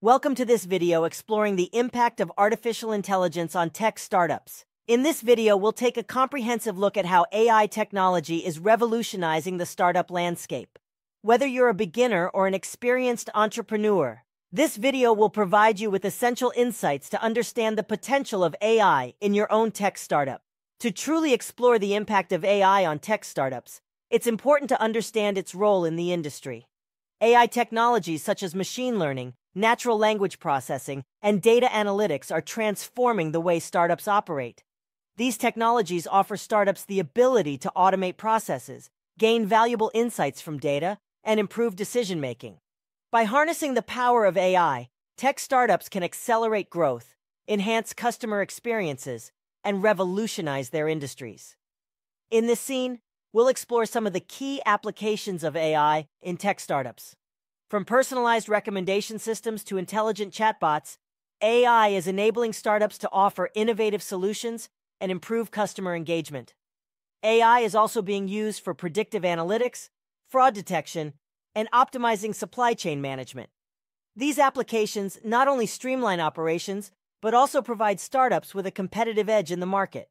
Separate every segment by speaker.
Speaker 1: Welcome to this video exploring the impact of artificial intelligence on tech startups. In this video, we'll take a comprehensive look at how AI technology is revolutionizing the startup landscape. Whether you're a beginner or an experienced entrepreneur, this video will provide you with essential insights to understand the potential of AI in your own tech startup. To truly explore the impact of AI on tech startups, it's important to understand its role in the industry. AI technologies such as machine learning, natural language processing, and data analytics are transforming the way startups operate. These technologies offer startups the ability to automate processes, gain valuable insights from data, and improve decision-making. By harnessing the power of AI, tech startups can accelerate growth, enhance customer experiences, and revolutionize their industries. In this scene, we'll explore some of the key applications of AI in tech startups. From personalized recommendation systems to intelligent chatbots, AI is enabling startups to offer innovative solutions and improve customer engagement. AI is also being used for predictive analytics, fraud detection, and optimizing supply chain management. These applications not only streamline operations, but also provide startups with a competitive edge in the market.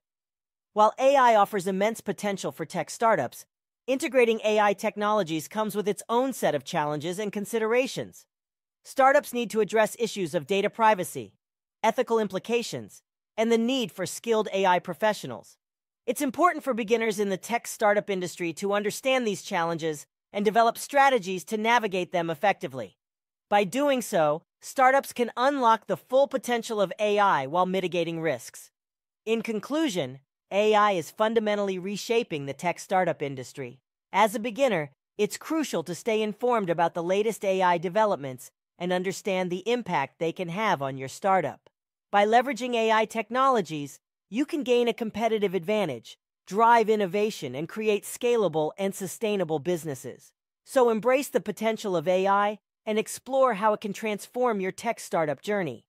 Speaker 1: While AI offers immense potential for tech startups, integrating AI technologies comes with its own set of challenges and considerations. Startups need to address issues of data privacy, ethical implications, and the need for skilled AI professionals. It's important for beginners in the tech startup industry to understand these challenges and develop strategies to navigate them effectively. By doing so, startups can unlock the full potential of AI while mitigating risks. In conclusion, AI is fundamentally reshaping the tech startup industry. As a beginner, it's crucial to stay informed about the latest AI developments and understand the impact they can have on your startup. By leveraging AI technologies, you can gain a competitive advantage, drive innovation, and create scalable and sustainable businesses. So embrace the potential of AI and explore how it can transform your tech startup journey.